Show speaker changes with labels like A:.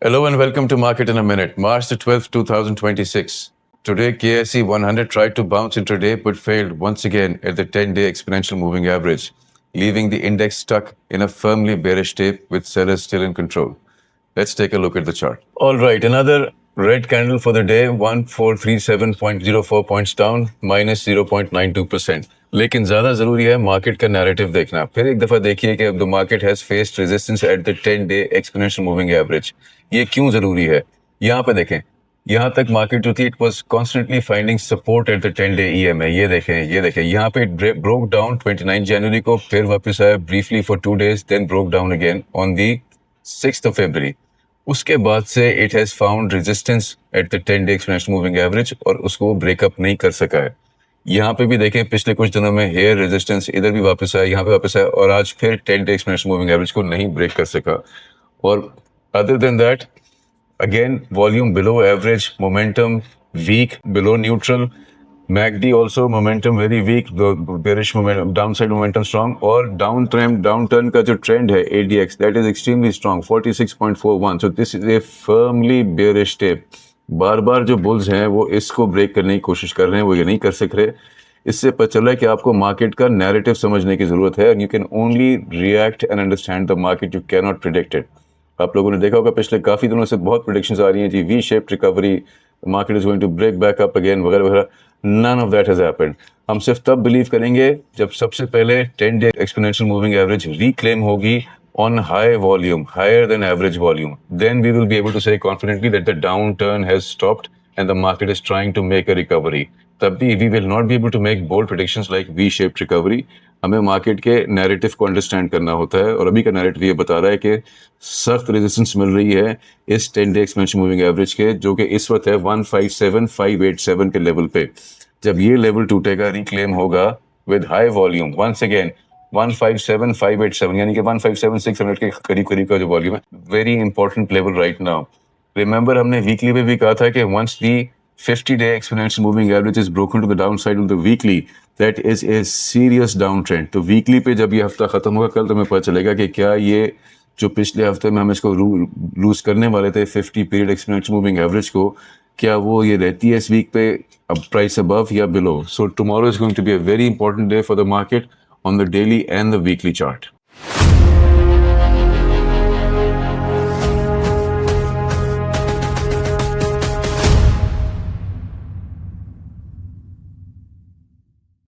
A: Hello and welcome to Market in a Minute, March the 12th, 2026. Today, KSE 100 tried to bounce intraday but failed once again at the 10-day exponential moving average, leaving the index stuck in a firmly bearish tape with sellers still in control. Let's take a look at the chart. All right, another red candle for the day, 1437.04 points down, minus 0.92%. लेकिन ज्यादा जरूरी है market का narrative देखना। फिर एक दफा देखिए कि अब the market has faced resistance at the 10-day exponential moving average. ये क्यों जरूरी है? यहाँ पे देखें, यहाँ तक मार्केट जो थी it was constantly finding support at the 10-day EMA। ये देखें यहाँ पे इट ब्रोक डाउन 29 जनवरी को, फिर वापस आया briefly for 2 days, then broke down again on the 6th of February। उसके बाद से it has found resistance at the 10-day exponential moving average और उसको ब्रेकअप नहीं कर सका है। यहाँ पे भी देखें पिछले कुछ दिनों में हेयर रेजिस्टेंस इधर भी वापस आया, यहाँ पे वापस आया और आज फिर 10-day एक्सपोनेंशियल मूविंग एवरेज को नहीं ब्रेक कर सका। और other than that again volume below average, momentum weak, below neutral, MACD also momentum very weak, bearish momentum, downside momentum strong, और downturn का जो trend है ADX that is extremely strong 46.41, so this is a firmly bearish tape। बार बार जो bulls हैं वो इसको break करने की कोशिश कर रहे हैं, वो ये नहीं कर सक रहे। इससे पता चल रहा है कि आपको मार्केट का नैरेटिव समझने की जरूरत है। You can only react and understand the market, you can not predict it. आप लोगों ने देखा होगा पिछले काफी दिनों से बहुत प्रेडिक्शंस आ रही हैं जी, V shape recovery, market is going to break back up again वगैरह वगैरह। None of that has happened. हम सिर्फ तब बिलीव करेंगे जब सबसे पहले 10-day exponential moving average reclaim होगी on high volume, higher than average volume, then we will be able to say confidently that the downturn has stopped and the market is trying to make a recovery. तब भी we will not be able to make bold predictions like V-shaped recovery. हमें market के narrative को understand करना होता है और अभी का नैरेटिव ये बता रहा है कि सख्त रेजिस्टेंस मिल रही है इस 10-day एक्सपोनेंशियल मूविंग एवरेज के, जो कि इस वक्त है 157587 के लेवल पे। जब ये लेवल टूटेगा, रिक्लेम होगा with high volume, once again 157587 यानी कि 157600 के करीब करीब का जो वॉल्यूम है, very important level right now. Remember हमने वीकली में भी कहा था कि once the 50-day exponential moving average is broken to the downside of the weekly, that is a serious downtrend। तो वीकली पे जब ये हफ्ता खत्म होगा कल, तो हमें पता चलेगा कि क्या ये जो पिछले हफ्ते में हम इसको लूज करने वाले थे 50 पीरियड एक्सपोनेंशियल मूविंग एवरेज को, क्या वो ये रहती है इस वीक पे अब प्राइस अबव या below. So tomorrow is going to be a very important day for the market on the daily and the weekly chart।